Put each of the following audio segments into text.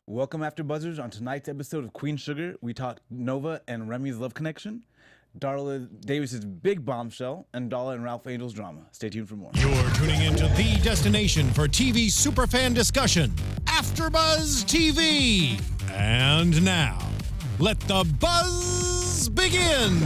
Welcome, After Buzzers. On tonight's episode of Queen Sugar, we talk Nova and Remy's love connection, Darla Davis's big bombshell, and Darla and Ralph Angel's drama. Stay tuned for more. You're tuning into the destination for TV superfan discussion, AfterBuzz TV. And now, let the buzz begin.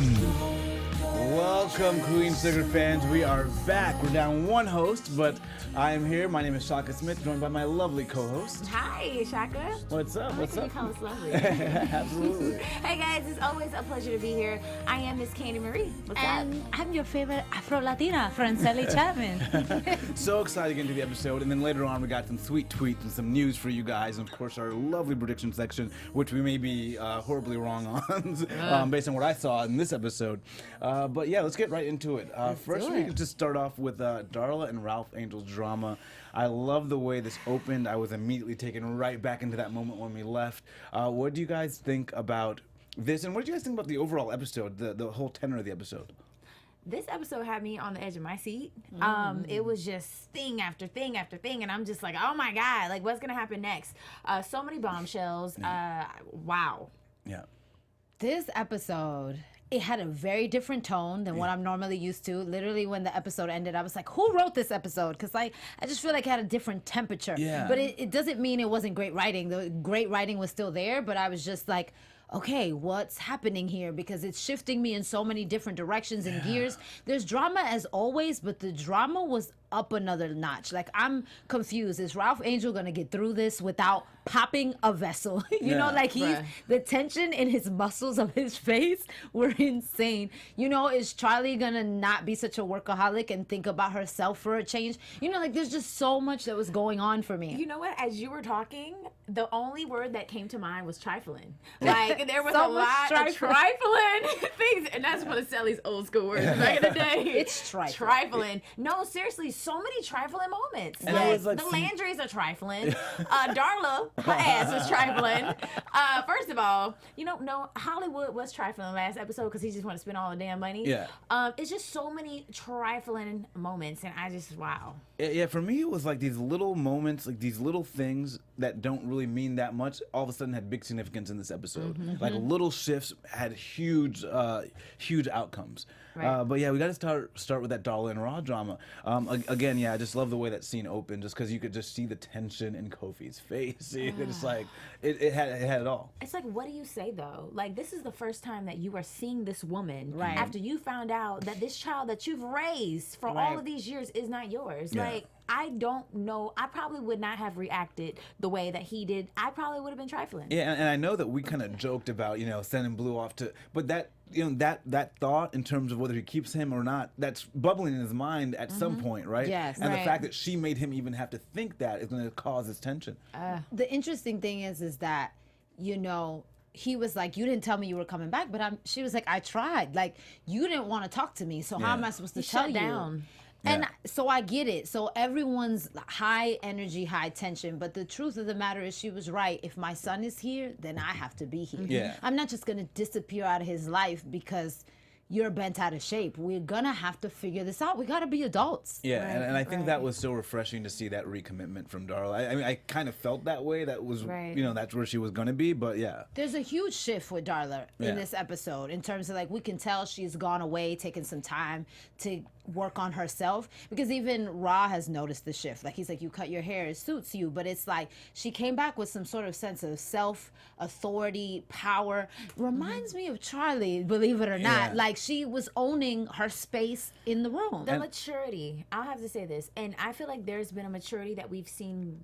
Welcome, Queen Sugar fans. We are back. We're down one host, but I am here. My name is Shaka Smith, joined by my lovely co-host. Hi, Shaka. What's up? What's up? You call us lovely. Absolutely. Hey guys, it's always a pleasure to be here. I am Miss Candi Marie. What's And up? I'm your favorite Afro-Latina, Franceli Chapman. So excited to get into the episode, and then later on we got some sweet tweets and some news for you guys, and of course our lovely prediction section, which we may be horribly wrong on, based on what I saw in this episode. But yeah, let's get right into it. First, we can just start off with Darla and Ralph Angel's drama. I love the way this opened. I was immediately taken right back into that moment when we left. What do you guys think about this, and what do you guys think about the overall episode, the whole tenor of the episode? This episode had me on the edge of my seat. It was just thing after thing after thing, and I'm just like, oh my God, like what's gonna happen next? So many bombshells. Wow. Yeah. This episode, it had a very different tone than what I'm normally used to. Literally, when the episode ended, I was like, who wrote this episode? Because I just feel like it had a different temperature. Yeah. But it doesn't mean it wasn't great writing. The great writing was still there, but I was just like, okay, what's happening here? Because it's shifting me in so many different directions and gears. There's drama as always, but the drama was up another notch. Like, I'm confused. Is Ralph Angel gonna get through this without popping a vessel? You know, like the tension in his muscles of his face were insane. You know, is Charley gonna not be such a workaholic and think about herself for a change? You know, like there's just so much that was going on for me. You know what? As you were talking, the only word that came to mind was trifling. Like there was So a much lot of trifling things, and that's one of Sally's old school words back in the day. It's trifling. Trifling. No, seriously, so many trifling moments. And I was like, the Landrys are trifling. Darla, her ass is trifling. First of all, you know, no, Hollywood was trifling last episode because he just wanted to spend all the damn money. Yeah. It's just so many trifling moments, and I just wow. Yeah, for me, it was like these little moments, like these little things that don't really mean that much, all of a sudden had big significance in this episode. Like little shifts had huge outcomes. Right. But yeah, we got to start with that Darla and Raw drama. Again, yeah, I just love the way that scene opened, just because you could just see the tension in Kofi's face. It's like it had it all. It's like, what do you say though? Like, this is the first time that you are seeing this woman Right. after you found out that this child that you've raised for all Right. of these years is not yours. Yeah. Like, I don't know. I probably would not have reacted the way that he did. I probably would have been trifling. Yeah, and I know that we kind of joked about, sending Blue off to, but that, that thought in terms of whether he keeps him or not, that's bubbling in his mind at some point, right? Yes. And the Right. fact that she made him even have to think that is going to cause this tension. The interesting thing is that, you know, he was like, you didn't tell me you were coming back, but she was like, I tried. Like, you didn't want to talk to me, so how am I supposed to He tell shut you? down. And Yeah. so I get it. So everyone's high energy, high tension. But the truth of the matter is, she was right. If my son is here, then I have to be here. Yeah. I'm not just going to disappear out of his life because you're bent out of shape. We're going to have to figure this out. We got to be adults. Yeah, and I think that was so refreshing to see that recommitment from Darla. I mean, I kind of felt that way. That was, Right. That's where she was going to be. But yeah. There's a huge shift with Darla Yeah. in this episode in terms of, like, we can tell she's gone away, taking some time to work on herself, because even Ra has noticed the shift. Like, he's like, you cut your hair, it suits you, but it's like she came back with some sort of sense of self, authority, power. Reminds me of Charley, believe it or not. Yeah. Like, she was owning her space in the room. The maturity, I'll have to say this, and I feel like there's been a maturity that we've seen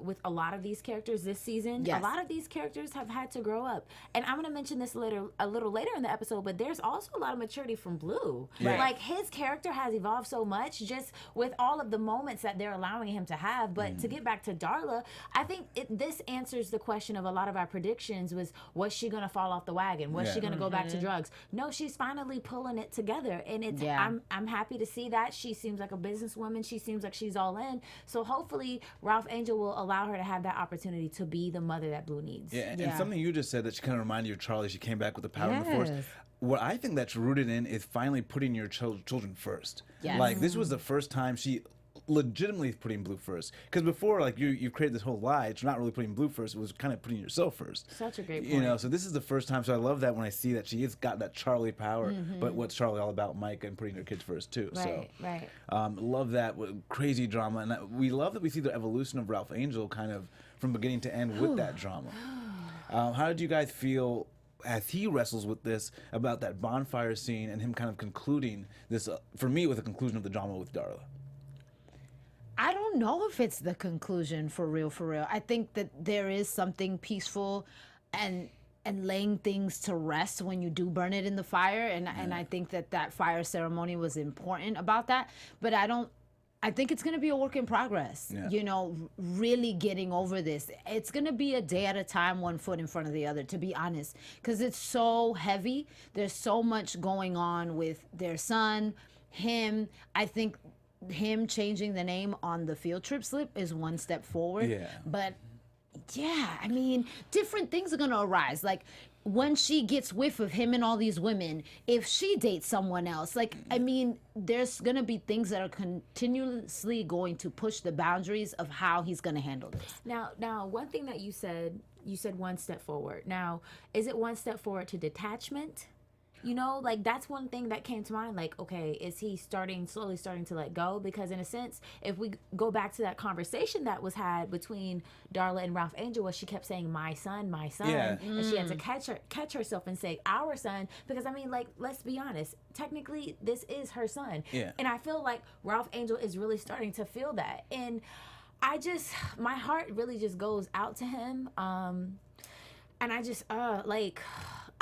with a lot of these characters this season. Yes. A lot of these characters have had to grow up, and I'm going to mention this a little later in the episode, but there's also a lot of maturity from Blue. Right. Like, his character has evolved so much just with all of the moments that they're allowing him to have. But to get back to Darla, I think this answers the question of a lot of our predictions was she going to fall off the wagon? Was Yeah. she going to go back to drugs? No, she's finally pulling it together, and it's Yeah. I'm happy to see that. She seems like a businesswoman. She seems like she's all in. So hopefully Ralph Angel will allow her to have that opportunity to be the mother that Blue needs. Yeah, and Yeah. something you just said that she kind of reminded you of Charley. She came back with the power and the force. Yes. What I think that's rooted in is finally putting your children first. Yes. Like, this was the first time she legitimately putting Blue first. Because before, like you created this whole lie. It's not really putting Blue first. It was kind of putting yourself first. Such a great point. You know, so this is the first time. So I love that when I see that she has got that Charley power. But what's Charley all about? Mike and putting her kids first too. Right. Love that crazy drama, and we love that we see the evolution of Ralph Angel kind of from beginning to end with that drama. How did you guys feel as he wrestles with this about that bonfire scene and him kind of concluding this, for me, with the conclusion of the drama with Darla? I don't know if it's the conclusion for real. I think that there is something peaceful and laying things to rest when you do burn it in the fire, and I think that fire ceremony was important about that. But I think it's going to be a work in progress, you know, really getting over this. It's going to be a day at a time, one foot in front of the other, to be honest, because it's so heavy. There's so much going on with their son, him. I think him changing the name on the field trip slip is one step forward. Yeah. But yeah, I mean, different things are going to arise. Like, when she gets whiff of him and all these women, if she dates someone else, like, I mean, there's going to be things that are continuously going to push the boundaries of how he's going to handle this. Now, one thing that you said one step forward. Now, is it one step forward to detachment? You know, like, that's one thing that came to mind. Like, okay, is he slowly starting to let go? Because in a sense, if we go back to that conversation that was had between Darla and Ralph Angel, where she kept saying, my son, Yeah. and she had to catch herself and say, our son, because, I mean, like, let's be honest, technically, this is her son. Yeah. And I feel like Ralph Angel is really starting to feel that. And my heart really just goes out to him. And I just,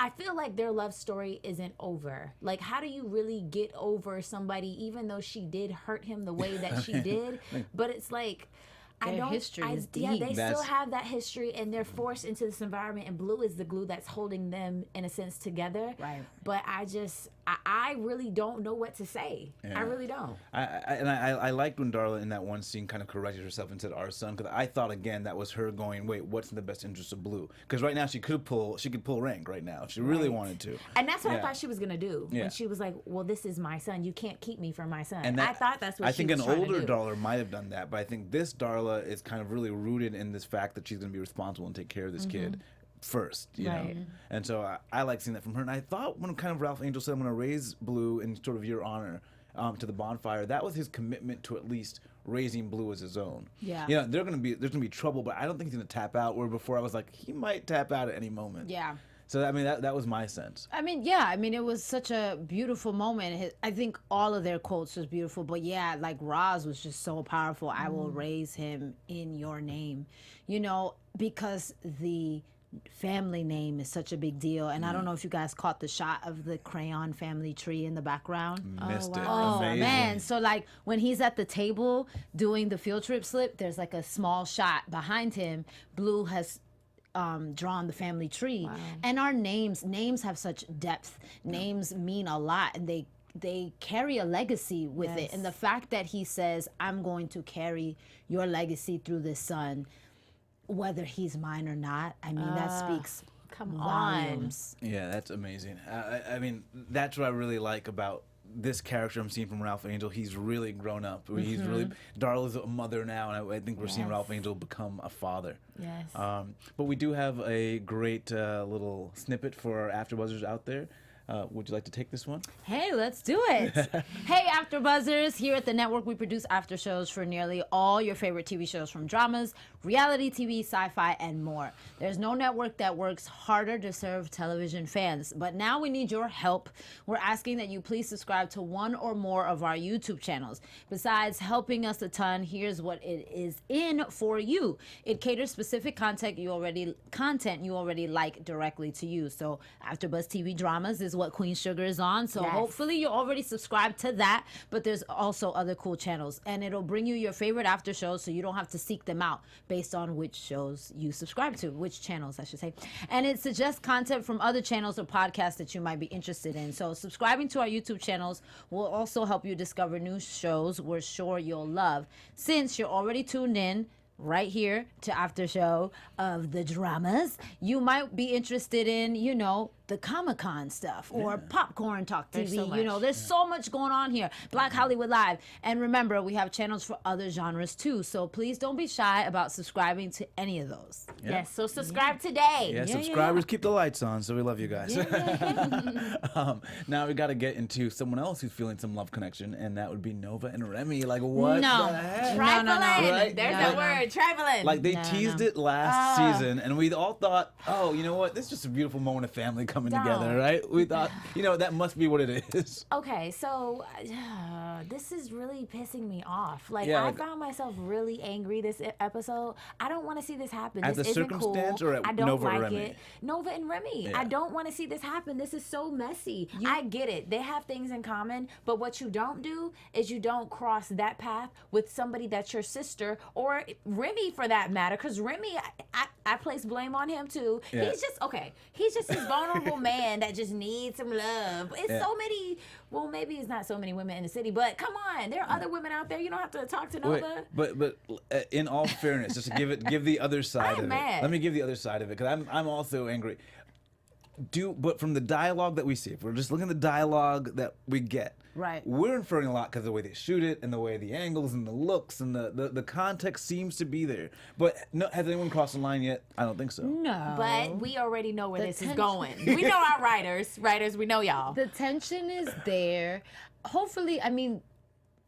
I feel like their love story isn't over. Like, how do you really get over somebody, even though she did hurt him the way that she did? But it's like, history is deep. Yeah, they still have that history, and they're forced into this environment, and Blue is the glue that's holding them, in a sense, together. Right. But I really don't know what to say. Yeah. I really don't. I liked when Darla in that one scene kind of corrected herself and said our son, because I thought again that was her going, wait, what's in the best interest of Blue? Because right now she could pull rank right now if she really wanted to. And that's what I thought she was gonna do when she was like, well, this is my son, you can't keep me from my son. And I thought that's what I she think was an trying older to do. Darla might have done that, but I think this Darla is kind of really rooted in this fact that she's going to be responsible and take care of this kid first, you know. And so I like seeing that from her. And I thought when kind of Ralph Angel said, I'm going to raise Blue in sort of your honor to the bonfire, that was his commitment to at least raising Blue as his own. Yeah. You know, there's going to be trouble, but I don't think he's going to tap out, where before I was like, he might tap out at any moment. Yeah. So, I mean, that was my sense. I mean, yeah. I mean, it was such a beautiful moment. I think all of their quotes was beautiful. But, yeah, like, Roz was just so powerful. I will raise him in your name. You know, because the family name is such a big deal. And I don't know if you guys caught the shot of the crayon family tree in the background. Missed it. Oh, Amazing. man. So, like, when he's at the table doing the field trip slip, there's, like, a small shot behind him. Blue has drawn the family tree. And our names have such depth. Names mean a lot, and they carry a legacy with it. And the fact that he says, I'm going to carry your legacy through this son, whether he's mine or not, I mean, that speaks volumes. Yeah, that's amazing. I mean, that's what I really like about this character I'm seeing from Ralph Angel. He's really grown up. He's really, Darla's a mother now, and I think we're seeing Ralph Angel become a father. Yes. But we do have a great little snippet for our AfterBuzzers out there. Would you like to take this one? Hey, let's do it. Hey, AfterBuzzers. Here at the network, we produce after shows for nearly all your favorite TV shows, from dramas, reality TV, sci-fi, and more. There's no network that works harder to serve television fans. But now we need your help. We're asking that you please subscribe to one or more of our YouTube channels. Besides helping us a ton, here's what it is in for you. It caters specific content you already like directly to you. So AfterBuzz TV Dramas is what Queen Sugar is on. So hopefully you're already subscribed to that. But there's also other cool channels. And it'll bring you your favorite after shows, so you don't have to seek them out based on which shows you subscribe to, which channels, I should say. And it suggests content from other channels or podcasts that you might be interested in. So subscribing to our YouTube channels will also help you discover new shows we're sure you'll love. Since you're already tuned in, right here to After Show of the dramas. You might be interested in, you know, the Comic-Con stuff or Popcorn Talk TV. so You know, much. there's so much going on here. Black Hollywood Live. And remember, we have channels for other genres too. So please don't be shy about subscribing to any of those. Yes, so subscribe today. Yeah, subscribers keep the lights on, so we love you guys. Now we got to get into someone else who's feeling some love connection, and that would be Nova and Remy. Like, what No. the heck? Trifling. Right? There's No, that no. word, trifling. Like, they No, teased no. it last season, and we all thought, oh, you know what? This is just a beautiful moment of family coming together, right? We thought, you know, that must be what it is. Okay, so this is really pissing me off. Like, Yeah, I like- found myself really angry this episode. I don't want to see this happen. At This the isn't cool. circumstance or at I don't Nova or like Remy? it. Nova and Remy. Yeah. I don't want to see this happen. This is so messy. I get it. They have things in common, but what you don't do is you don't cross that path with somebody that's your sister or Remy for that matter. Because Remy, I place blame on him too. Yeah. He's just He's just this vulnerable man that just needs some love. It's so many. Well, maybe it's not so many women in the city, but come on, there are other women out there. You don't have to talk to Wait, Nova. but in all fairness, just to give the other side I'm of mad. it. Let me give the other side of it because I'm also angry. But from the dialogue that we see, if we're just looking at the dialogue that we get, Right. we're inferring a lot because of the way they shoot it and the way the angles and the looks and the context seems to be there. But no, has anyone crossed the line yet? I don't think so. No. But we already know where The this is tension- going. We know our writers. We know y'all. The tension is there. Hopefully, I mean,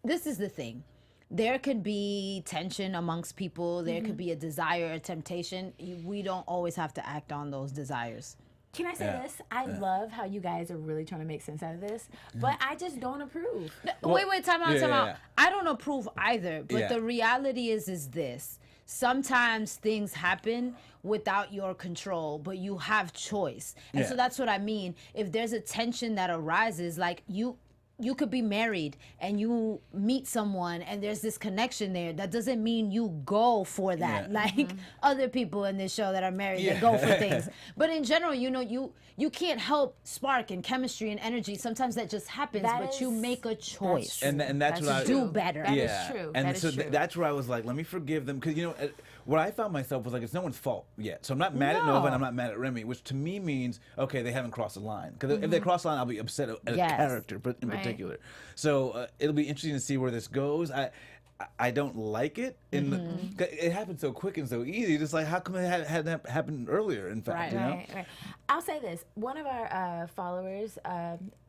this is the thing. There could be tension amongst people. There could be a desire, a temptation. We don't always have to act on those desires. Can I say Yeah. this? I love how you guys are really trying to make sense out of this, but I just don't approve. Wait, time out, yeah, time out. yeah. I don't approve either, but Yeah. the reality is this. Sometimes things happen without your control, but you have choice. And so Yeah. that's what I mean. If there's a tension that arises, like you could be married and you meet someone and there's this connection there. That doesn't mean you go for that. Yeah. Like other people in this show that are married, Yeah. they go for things. But in general, you know, you can't help spark and chemistry and energy. Sometimes that just happens, That but you is- make a choice. true. And that's That's what I do better. That is yeah. true. And That is so true. that's where I was like, let me forgive them because you know what I found myself was like it's no one's fault yet. So I'm not mad at Nova and I'm not mad at Remy, which to me means okay they haven't crossed the line. Because if they cross the line, I'll be upset at Yes. a character in Right. particular. So it'll be interesting to see where this goes. I don't like it. It happened so quick and so easy. Just like how come it hadn't happened earlier? In fact, Right. you know. Right. I'll say this. One of our followers,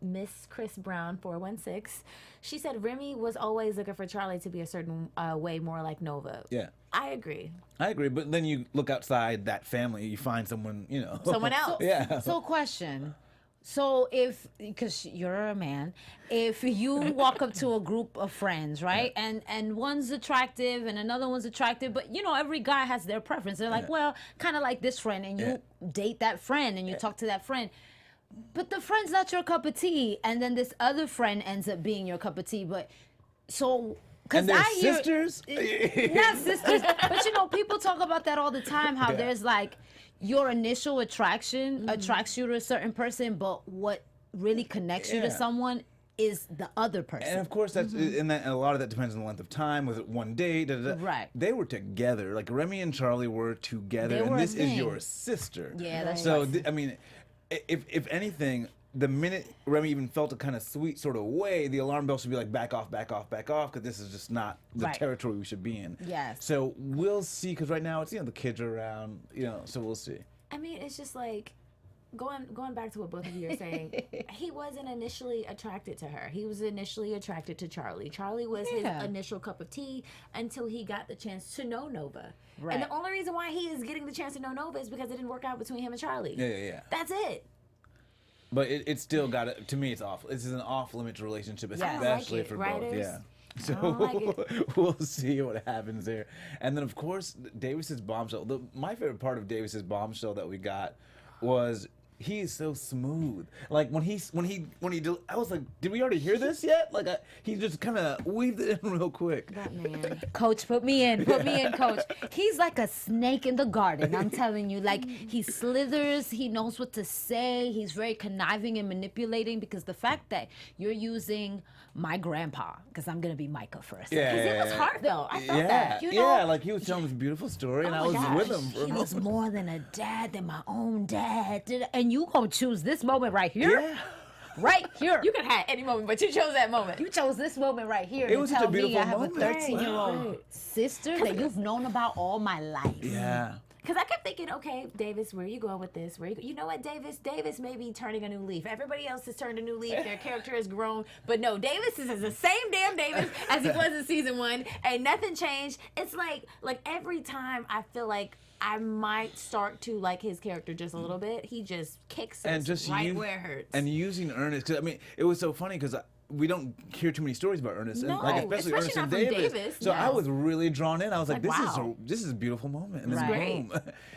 Miss Chris Brown 416, she said Remy was always looking for Charley to be a certain way more like Nova. Yeah. I agree. I agree, but then you look outside that family, you find someone, you know. Someone else. Yeah. So question. So because you're a man, if you walk up to a group of friends, right, and one's attractive and another one's attractive, but you know every guy has their preference. They're like, well, kind of like this friend, and you date that friend and you talk to that friend, but the friend's not your cup of tea, and then this other friend ends up being your cup of tea. But so. And they're I hear, sisters? not sisters, but you know, people talk about that all the time. How there's like your initial attraction attracts you to a certain person, but what really connects you to Yeah. someone is the other person. And of course, that's and a lot of that depends on the length of time. Was it one date? Da, da, da. Right. They were together. Like Remy and Charley were together, They and were a this is thing. your sister. Yeah, that's so. right. I mean, if anything, the minute Remy even felt a kind of sweet sort of way, the alarm bell should be like back off, because this is just not the Right. territory we should be in. Yes. So we'll see, because right now it's the kids are around, so we'll see. I mean, it's just like going back to what both of you are saying. He wasn't initially attracted to her. He was initially attracted to Charley. Charley was Yeah. his initial cup of tea until he got the chance to know Nova. Right. And the only reason why he is getting the chance to know Nova is because it didn't work out between him and Charley. Yeah. That's it. But it's still got to. To me, it's off. This is an off-limits relationship, I don't like especially it, for writers. both. Yeah. So don't like we'll see what happens there. And then, of course, Davis's bombshell. My favorite part of Davis's bombshell that we got was He's so smooth. Like when he I was like, did we already hear this yet? Like he just kind of weaved it in real quick. That man. Coach, put me in, coach. He's like a snake in the garden, I'm telling you. Like, he slithers, he knows what to say, he's very conniving and manipulating, because the fact that you're using my grandpa, because I'm going to be Micah for a second. Because it was heartfelt. I felt Yeah, that. You know- yeah, like he was telling this beautiful story, and Oh I my was gosh. with him. For a He was moment. more than a dad, than my own dad. And you gonna choose this moment right here? Yeah. Right here. You could have had any moment, but you chose that moment. You chose this moment right here It to was such tell a me beautiful I have moment. a 13-year-old Right. sister that you've known about all my life. Yeah. Because I kept thinking, okay, Davis, where are you going with this? You know what, Davis? Davis may be turning a new leaf. Everybody else has turned a new leaf. Their character has grown. But no, Davis is the same damn Davis as he was in season 1. Ain't nothing changed. It's like every time I feel like I might start to like his character just a little bit, he just kicks us And just right where it hurts. And using Ernest, because I mean, it was so funny because we don't hear too many stories about Ernest, No, and like especially Ernest especially and not from Davis. Davis, So I no. was really drawn in. I was like, Like, this wow. is a beautiful moment in this Right. home.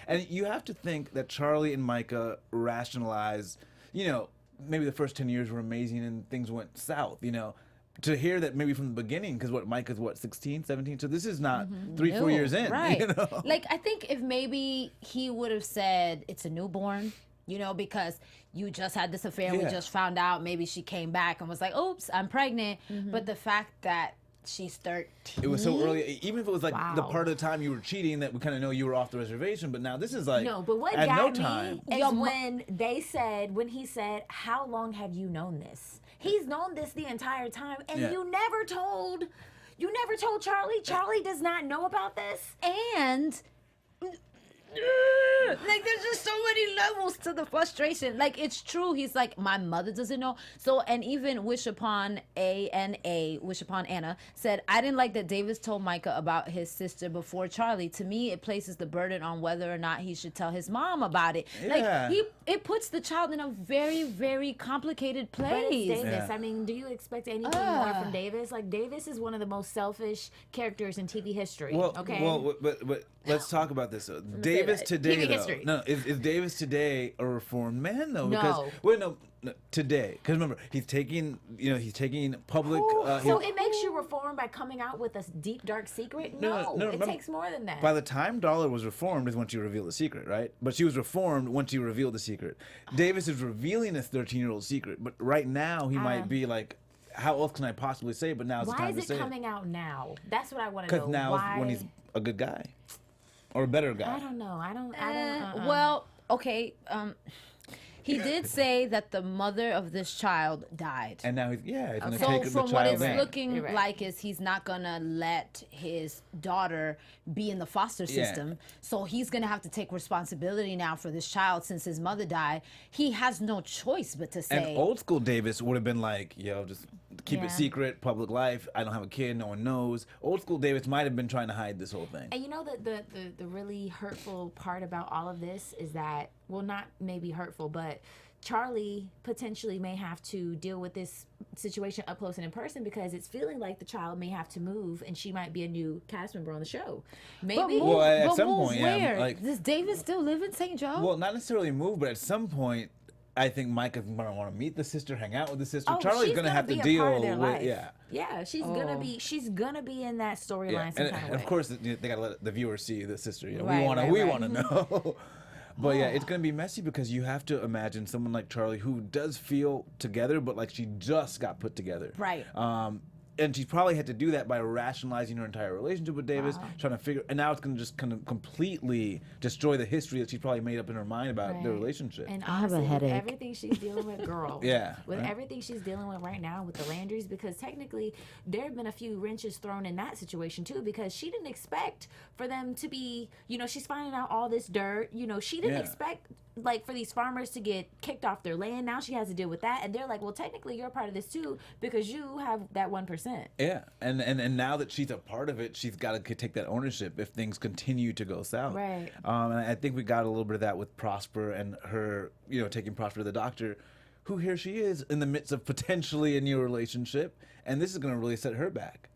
And you have to think that Charley and Micah rationalize, maybe the first 10 years were amazing and things went south, To hear that maybe from the beginning, because Micah's 16, 17, so this is not 3-4 No, years in. Right. You know? Like, I think if maybe he would have said it's a newborn, because you just had this affair, we Yeah. just found out, maybe she came back and was like, oops, I'm pregnant. But the fact that she's 13. It was so early, even if it was like the Wow. part of the time you were cheating that we kind of know you were off the reservation, but now this is like No, but what at got no me time. is Your mo- when he said, how long have you known this? He's known this the entire time, and Yeah. you never told Charley. Charley does not know about this. And like, there's just so many levels to the frustration. Like, it's true. He's like, my mother doesn't know. So, and even Wish Upon Anna said, I didn't like that Davis told Micah about his sister before Charley. To me, it places the burden on whether or not he should tell his mom about it. Yeah. Like, it puts the child in a very, very complicated place. But it's Davis. Yeah. I mean, do you expect anything more from Davis? Like, Davis is one of the most selfish characters in TV history. Okay. But let's talk about this. Though. Davis that. today, TV though. history. No, is Davis today a reformed man though? No. Because no, today. Because remember, he's taking public. So it makes you reform by coming out with a deep, dark secret? No, it remember, takes more than that. By the time Dollar was reformed is when she revealed the secret, right? But she was reformed when she revealed the secret. Davis is revealing his 13-year-old secret, but right now he might be like, how else can I possibly say it? But now it's the Why time is to it say coming out now? That's what I want to know. Because now Why? is when he's a good guy. Or a better guy. I don't know. I don't. Well, okay. He did say that the mother of this child died. And now he's going to So take the from what child it's in. looking You're right. like is he's not gonna let his daughter be in the foster system. So he's gonna have to take responsibility now for this child since his mother died. He has no choice but to say, And old school Davis would have been like, just keep Yeah. it secret, public life. I don't have a kid, no one knows. Old school Davis might have been trying to hide this whole thing. And you know the really hurtful part about all of this is that, well, not maybe hurtful, but Charley potentially may have to deal with this situation up close and in person because it's feeling like the child may have to move and she might be a new cast member on the show. but Maybe. move, Well, at but some move point, yeah, where? like- Does David still live in St. Joe? Well, not necessarily move, but at some point, I think Micah's going to want to meet the sister, hang out with the sister. Oh, Charlie's she's going to have to be a deal part of their with, life. yeah. She's gonna be in that storyline Yeah, some and, kind of and way. of course they gotta let the viewer see the sister. Right, we right. want to know. But yeah, it's gonna be messy because you have to imagine someone like Charley who does feel together, but like she just got put together. Right. And she probably had to do that by rationalizing her entire relationship with Davis, trying to figure. And now it's gonna just kind of completely destroy the history that she probably made up in her mind about their Right. relationship. And I have a honestly, with headache. everything she's dealing with, girl. Yeah, With right. everything she's dealing with right now with the Landrys, because technically there have been a few wrenches thrown in that situation too, because she didn't expect for them to be, she's finding out all this dirt. She didn't Yeah. expect like for these farmers to get kicked off their land. Now she has to deal with that, and they're like, well, technically you're a part of this too because you have that 1%. Yeah, and now that she's a part of it, she's got to take that ownership if things continue to go south. Right. And I think we got a little bit of that with Prosper and her, taking Prosper to the doctor. who here she is in the midst of potentially a new relationship, and this is going to really set her back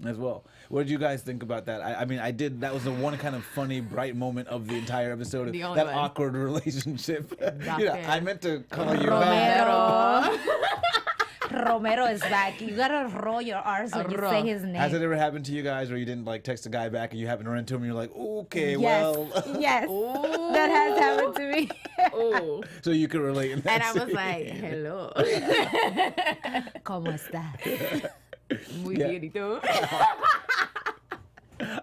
as well. What did you guys think about that? I mean, I did. That was the one kind of funny, bright moment of the entire episode. The only that one. awkward relationship. I meant to call you Romero. Romero is like, you gotta roll your R's when you say his name. Has it ever happened to you guys where you didn't like text a guy back and you happen to run into him and you're like, okay, Yes. well. Yes. That has happened to me. Ooh. So you can relate in that And I was scene. like, hello. ¿Cómo estás? Muy Yeah. bien, ¿y tú?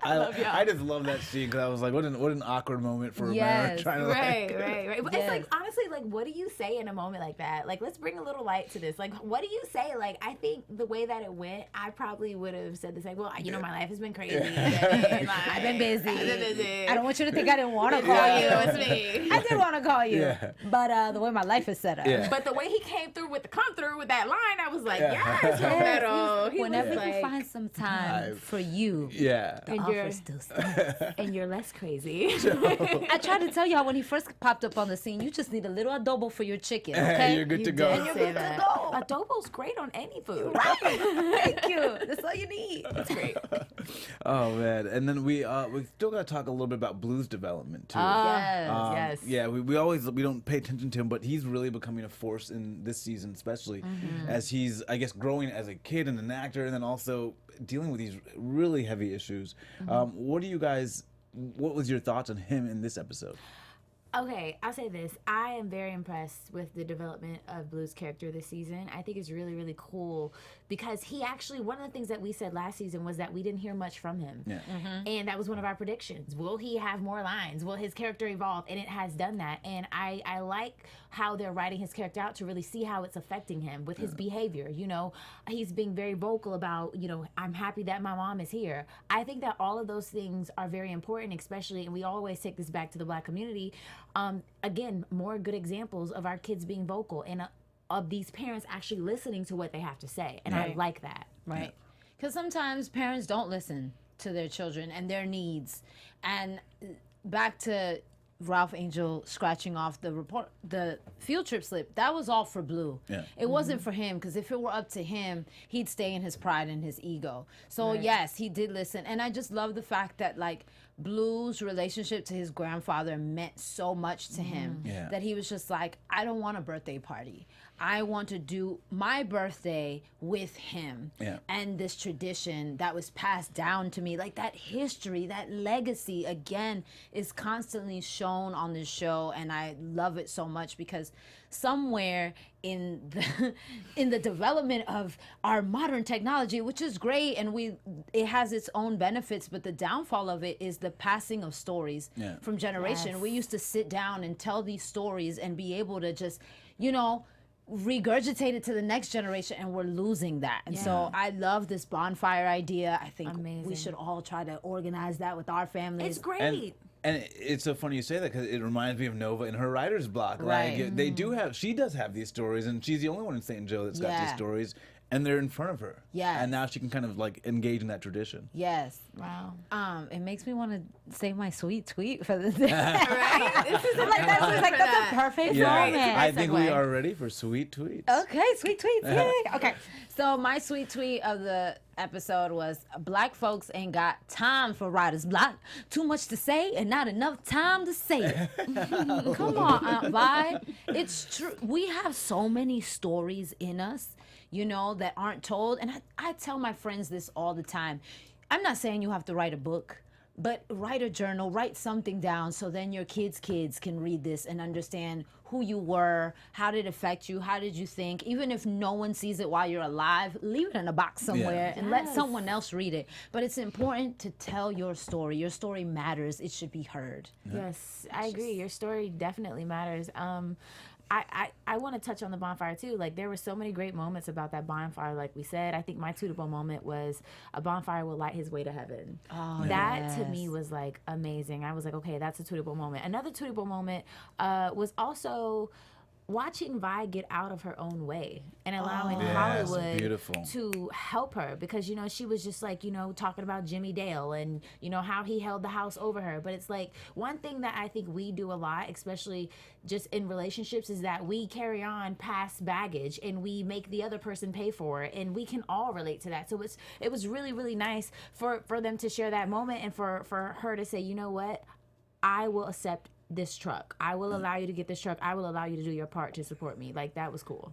I just love that scene because I was like, what an awkward moment for Yes, Romero trying to Right. But Yes. it's like, honestly, like, what do you say in a moment like that? Like, let's bring a little light to this. Like, what do you say? Like, I think the way that it went, I probably would have said this, like, well, you know, my life has been crazy. And, like, I've been busy. busy. I don't want you to think I didn't want to call Call you. you, it's me. I did want to call you. Yeah. But the way my life is set up. Yeah. But the way he came through with that line, I was like, Yeah. yes, Romero. He Whenever was you like, find some time for you, Yeah. the And offer you're- still stands. and you're less crazy. I tried to tell y'all when he first popped up on the scene, you just need a little adobo for your chicken, okay? You're good to You go. did say that. go. Adobo's great on any food. Thank you. That's all you need. That's great. Oh man, and then we still got to talk a little bit about Blue's development too. Yes. Yeah, we don't pay attention to him, but he's really becoming a force in this season, especially as he's, I guess, growing as a kid and an actor, and then also dealing with these really heavy issues. What was your thoughts on him in this episode? Okay, I'll say this. I am very impressed with the development of Blue's character this season. I think it's really, really cool because he actually, one of the things that we said last season was that we didn't hear much from him. Yeah. And that was one of our predictions. Will he have more lines? Will his character evolve? And it has done that. And I like how they're writing his character out to really see how it's affecting him with his behavior. You know, he's being very vocal about, you know, I'm happy that my mom is here. I think that all of those things are very important, especially, and we always take this back to the Black community. Again, more good examples of our kids being vocal and of these parents actually listening to what they have to say. And I like that. Right. Because sometimes parents don't listen to their children and their needs. And back to Ralph Angel scratching off the field trip slip, that was all for Blue. Yeah. It wasn't for him, because if it were up to him, he'd stay in his pride and his ego. So yes, he did listen. And I just love the fact that, like, Blue's relationship to his grandfather meant so much to him that he was just like, I don't want a birthday party. I want to do my birthday with him. Yeah. And this tradition that was passed down to me, like that history, that legacy, again, is constantly shown on this show. And I love it so much because somewhere in the development of our modern technology, which is great, and it has its own benefits, but the downfall of it is the passing of stories from generation. Yes. We used to sit down and tell these stories and be able to just, you know, regurgitate it to the next generation, and we're losing that. And so I love this bonfire idea. I think we Amazing. should all try to organize that with our families. It's great. And it's so funny you say that because it reminds me of Nova in her writer's block. Right. Like she does have these stories, and she's the only one in St. Joe that's got these Yeah. stories, and they're in front of her. Yes. And now she can kind of like engage in that tradition. Yes. Wow. It makes me want to say my sweet tweet for the day. Right? This is That's a perfect moment. I think we segue. are ready for sweet tweets. Okay, sweet tweets. Yay. Okay, so my sweet tweet of the episode was, Black folks ain't got time for writer's block. Too much to say and not enough time to say it. Come on, Aunt Vi. It's true. We have so many stories in us, you know, that aren't told. And I tell my friends this all the time. I'm not saying you have to write a book, but write a journal, write something down, so then your kids' can read this and understand who you were, how did it affect you, how did you think. Even if no one sees it while you're alive, leave it in a box somewhere and let someone else read it. But it's important to tell your story. Your story matters. It should be heard. Yes, I agree. Your story definitely matters. I want to touch on the bonfire too. Like, there were so many great moments about that bonfire. Like we said, I think my Tutable moment was a bonfire will light his way to heaven. Oh, that to yes. me was like amazing. I was like, okay, that's a Tutable moment. Another Tutable moment was also watching Vi get out of her own way and allowing Yes, Hollywood beautiful. to help her, because you know she was just like, you know, talking about Jimmy Dale and you know how he held the house over her. But it's like one thing that I think we do a lot, especially just in relationships, is that we carry on past baggage and we make the other person pay for it, and we can all relate to that. So it was really, really nice for them to share that moment, and for her to say, you know what, I will accept this truck. I will allow you to get this truck. I will allow you to do your part to support me. Like, that was cool.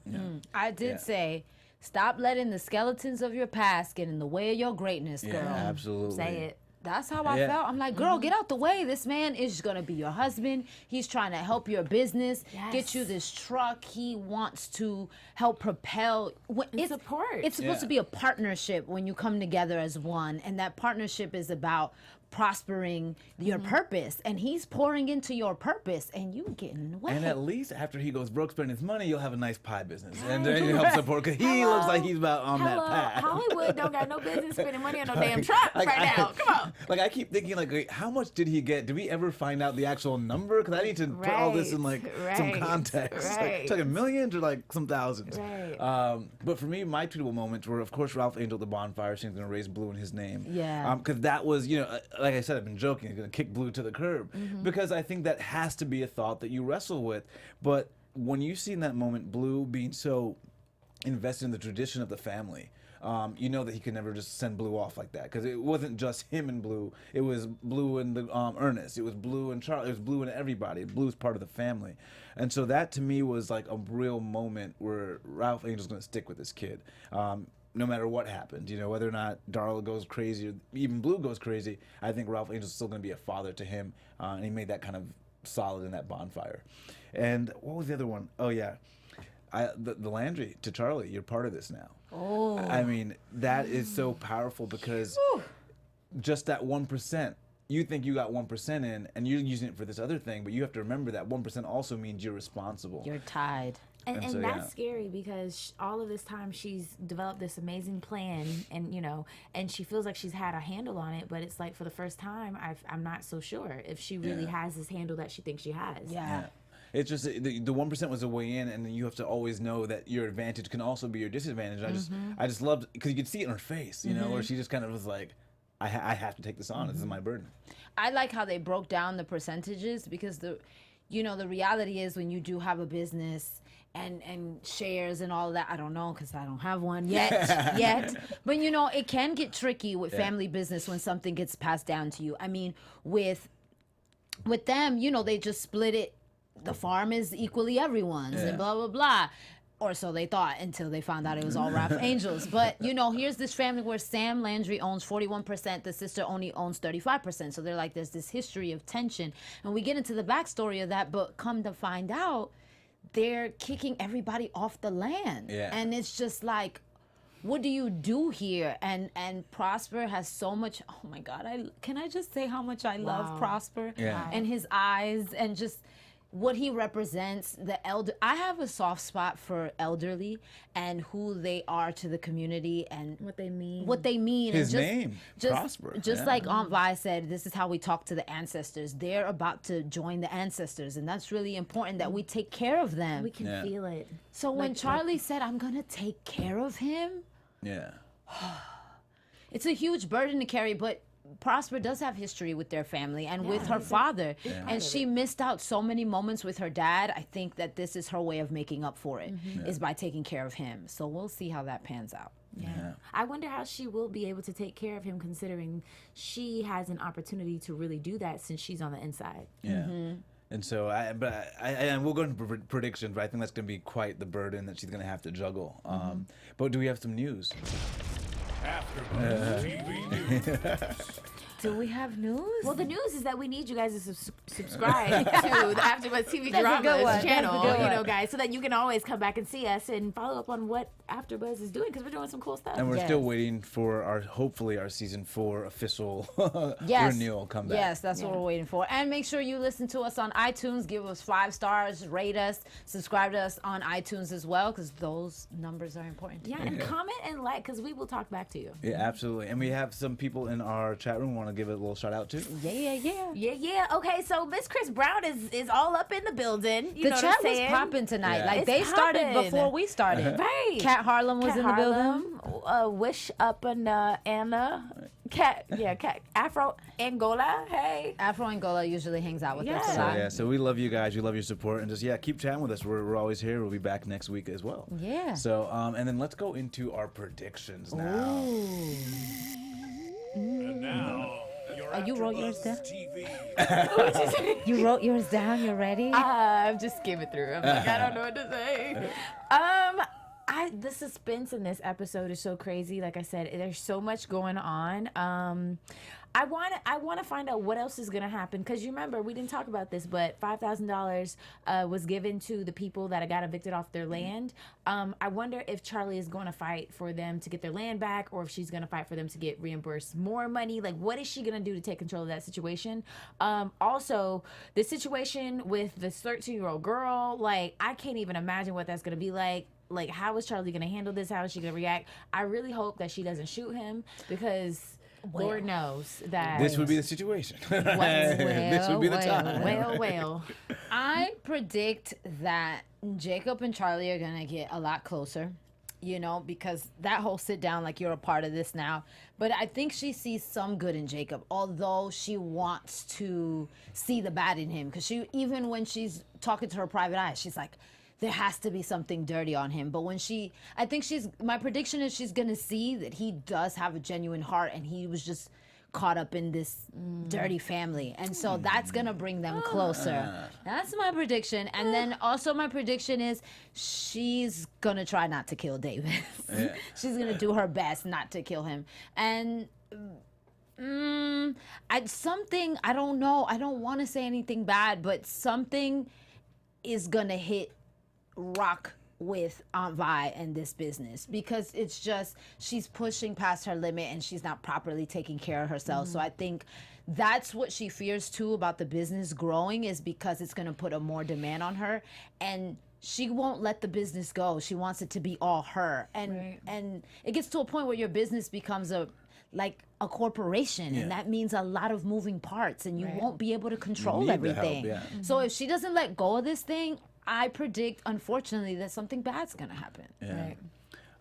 I did say, stop letting the skeletons of your past get in the way of your greatness, girl. Yeah, absolutely. Say it. That's how I felt. I'm like, girl, get out the way. This man is going to be your husband. He's trying to help your business, get you this truck. He wants to help propel. Support. It's supposed to be a partnership when you come together as one. And that partnership is about prospering your purpose, and he's pouring into your purpose, and you getting in the way. And at least after he goes broke spending his money, you'll have a nice pie business, and then you help support, because he looks like he's about on that path. Hollywood don't got no business spending money on no damn truck right now. Come on. Like, I keep thinking, like, wait, how much did he get? Did we ever find out the actual number? Because I need to put all this in like some context. Like, talking millions or like some thousands. But for me, my tweetable moments were, of course, Ralph Angel at the bonfire saying he's going to raise Blue in his name. Because that was, you know, like I said, I've been joking, he's going to kick Blue to the curb. Because I think that has to be a thought that you wrestle with. But when you see in that moment Blue being so invested in the tradition of the family, you know that he could never just send Blue off like that, because it wasn't just him and Blue. It was Blue and the Ernest. It was Blue and Charley. It was Blue and everybody. Blue's part of the family, and so that to me was like a real moment where Ralph Angel's going to stick with this kid, no matter what happened. You know, whether or not Darla goes crazy or even Blue goes crazy, I think Ralph Angel's still going to be a father to him, and he made that kind of solid in that bonfire. And what was the other one? Oh yeah. The Landry to Charley, you're part of this now. Oh. I mean, that is so powerful, because just that 1%, you think you got 1% in and you're using it for this other thing, but you have to remember that 1% also means you're responsible. You're tied. And so, that's scary, because all of this time she's developed this amazing plan, and you know, and she feels like she's had a handle on it, but it's like for the first time, I'm not so sure if she really has this handle that she thinks she has. It's just the 1% was a way in, and then you have to always know that your advantage can also be your disadvantage. I just loved, because you could see it in her face, you know, where she just kind of was like, I have to take this on. This is my burden. I like how they broke down the percentages, because the reality is, when you do have a business and shares and all of that, I don't know, because I don't have one yet. But you know, it can get tricky with family business when something gets passed down to you. I mean, with them, you know, they just split it. The farm is equally everyone's, and blah blah blah, or so they thought, until they found out it was all Ralph Angel's. But you know, here's this family where Sam Landry owns 41%, the sister only owns 35%. So they're like, there's this history of tension, and we get into the backstory of that. But come to find out, they're kicking everybody off the land, and it's just like, what do you do here? And Prosper has so much. Oh my God, can I just say how much I love Prosper and his eyes, and just what he represents, the elder. I have a soft spot for elderly and who they are to the community and what they mean. His and name, Prosper. Just like Aunt Vi said, this is how we talk to the ancestors. They're about to join the ancestors, and that's really important that we take care of them. We can feel it. So when Charley said, I'm going to take care of him, it's a huge burden to carry, but Prosper does have history with their family and with her father, and she missed out so many moments with her dad. I think that this is her way of making up for it, is by taking care of him. So we'll see how that pans out. I wonder how she will be able to take care of him, considering she has an opportunity to really do that since she's on the inside. And so, and we'll go into predictions, but I think that's going to be quite the burden that she's going to have to juggle. But do we have some news? AfterBuzz TV News. Do we have news? Well, the news is that we need you guys to subscribe to the AfterBuzz TV Dramas channel, you know, guys, so that you can always come back and see us and follow up on what AfterBuzz is doing, because we're doing some cool stuff. And we're still waiting for hopefully our season 4 official renewal comeback. Yes, that's what we're waiting for. And make sure you listen to us on iTunes, give us 5 stars, rate us, subscribe to us on iTunes as well, because those numbers are important. And comment and like, because we will talk back to you. Yeah, absolutely. And we have some people in our chat room want want to give it a little shout out to? Yeah. Okay, so Miss Chris Brown is all up in the building. You The know what chat I'm was saying? popping tonight. Yeah. Like It's they started poppin'. before we started. Right. Cat Harlem was Cat in the building. Harlem, Wish Up and Anna. Cat Afro Angola. Hey. Afro Angola usually hangs out with us a Yeah. So, lot. yeah, so we love you guys. We love your support. And just, keep chatting with us. We're always here. We'll be back next week as well. Yeah. So, and then let's go into our predictions now. And now, your Oh, you wrote yours AfterBuzz down? TV. You wrote yours down. You're ready? I'm just skimming through. I'm like, I don't know what to say. The suspense in this episode is so crazy. Like I said, there's so much going on. I want to find out what else is gonna happen, because you remember we didn't talk about this, but $5,000 was given to the people that got evicted off their land. I wonder if Charley is going to fight for them to get their land back, or if she's going to fight for them to get reimbursed more money. Like, what is she going to do to take control of that situation? Also, the situation with this 13-year-old girl, like, I can't even imagine what that's going to be like. Like, how is Charley going to handle this? How is she going to react? I really hope that she doesn't shoot him, because Lord knows that This would be the situation. Well, This would be the time. Well. I predict that Jacob and Charley are gonna get a lot closer, you know, because that whole sit down, like, you're a part of this now. But I think she sees some good in Jacob, although she wants to see the bad in him. Because even when she's talking to her private eye, she's like, there has to be something dirty on him. But when my prediction is she's gonna see that he does have a genuine heart, and he was just caught up in this dirty family, and so that's gonna bring them closer. That's my prediction. And then also my prediction is she's gonna try not to kill Davis. She's gonna do her best not to kill him. And I don't know, I don't want to say anything bad, but something is gonna hit rock with Aunt Vi and this business, because it's just, she's pushing past her limit and she's not properly taking care of herself. So I think that's what she fears too about the business growing, is because it's going to put a more demand on her, and she won't let the business go. She wants it to be all her, and it gets to a point where your business becomes a corporation, and that means a lot of moving parts, and you won't be able to control need the help, everything. So if she doesn't let go of this thing, I predict, unfortunately, that something bad's gonna happen. Yeah.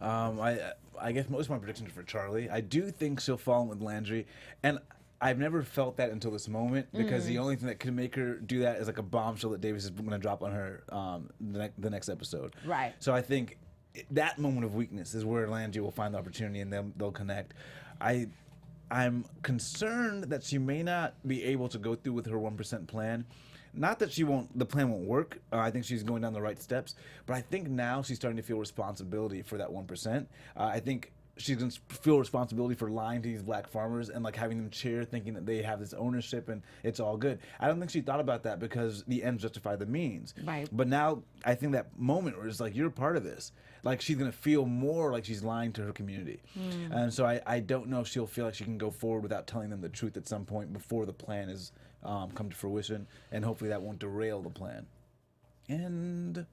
I guess most of my predictions are for Charley. I do think she'll fall in with Landry, and I've never felt that until this moment, because the only thing that could make her do that is like a bombshell that Davis is going to drop on her the next episode. Right. So I think that moment of weakness is where Landry will find the opportunity, and they'll connect. I'm concerned that she may not be able to go through with her 1% plan. Not that the plan won't work. I think she's going down the right steps, but I think now she's starting to feel responsibility for that 1%. I think she's going to feel responsibility for lying to these black farmers and like having them cheer, thinking that they have this ownership and it's all good. I don't think she thought about that, because the ends justify the means. Right. But now I think that moment where it's like, you're a part of this. Like, she's going to feel more like she's lying to her community. And so I don't know if she'll feel like she can go forward without telling them the truth at some point before the plan is come to fruition, and hopefully that won't derail the plan. And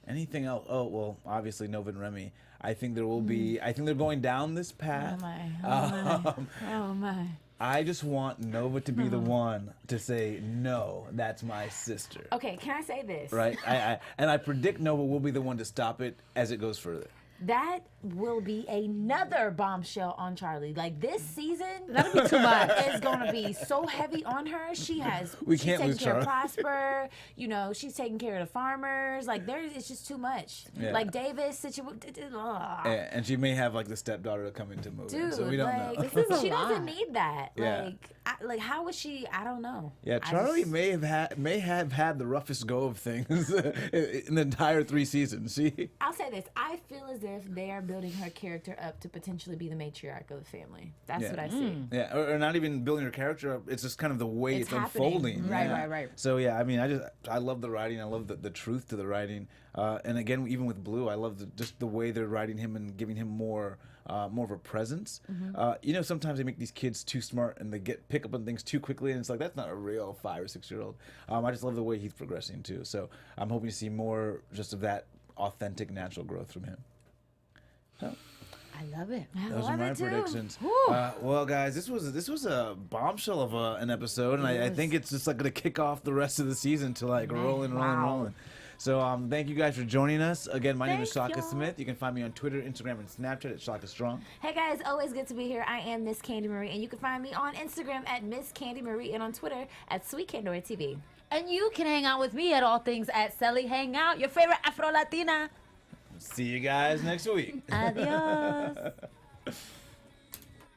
anything else? Oh, well, obviously Nova and Remy. I think there will be. I think they're going down this path. Oh my. I just want Nova to be the one to say, no, that's my sister. Okay, can I say this? Right? And I predict Nova will be the one to stop it as it goes further. That will be another bombshell on Charley. Like, this season, That'll be too much. is gonna be so heavy on her. She's We she's can't taking lose care of Charley. Prosper. You know, she's taking care of the farmers. Like, it's just too much. Yeah. Like, Davis situation. And she may have like the stepdaughter to come into the movie, Dude, so we don't like, know. This is a she lot. doesn't need that. Yeah. Like, how was she? I don't know. Yeah, I Charley just- may have had the roughest go of things in the entire 3 seasons. I'll say this. I feel as if they are building her character up to potentially be the matriarch of the family. That's Yeah. what I see. Yeah, or not even building her character up. It's just kind of the way It's it's unfolding. happening. Right, right. So yeah, I mean, I love the writing. I love the truth to the writing. And again, even with Blue, I love just the way they're writing him and giving him more of a presence. You know, sometimes they make these kids too smart and they pick up on things too quickly, and it's like, that's not a real 5 or 6 year old. I just love the way he's progressing too. So I'm hoping to see more just of that authentic, natural growth from him. So, I love it. Those are my predictions. Well, guys, this was a bombshell of an episode, and I think it's just like going to kick off the rest of the season to like rolling. So thank you guys for joining us. Again, my name is Shaka Smith. You can find me on Twitter, Instagram, and Snapchat at Shaka Strong. Hey guys, always good to be here. I am Miss Candi Marie, and you can find me on Instagram at Miss Candi Marie and on Twitter at Sweet Candor TV. And you can hang out with me at all things at Selly Hangout, your favorite Afro Latina. See you guys next week. Adios.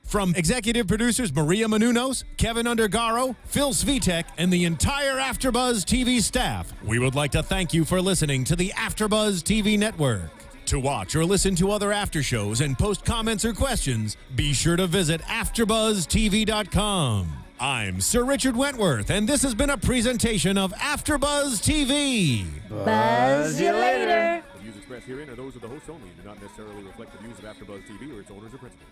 From executive producers Maria Menounos, Keven Undergaro, Phil Svitek, and the entire AfterBuzz TV staff, we would like to thank you for listening to the AfterBuzz TV network. To watch or listen to other after shows and post comments or questions, be sure to visit AfterBuzzTV.com. I'm Sir Richard Wentworth, and this has been a presentation of AfterBuzz TV. Buzz you later. The views expressed herein are those of the hosts only and do not necessarily reflect the views of AfterBuzz TV or its owners or principals.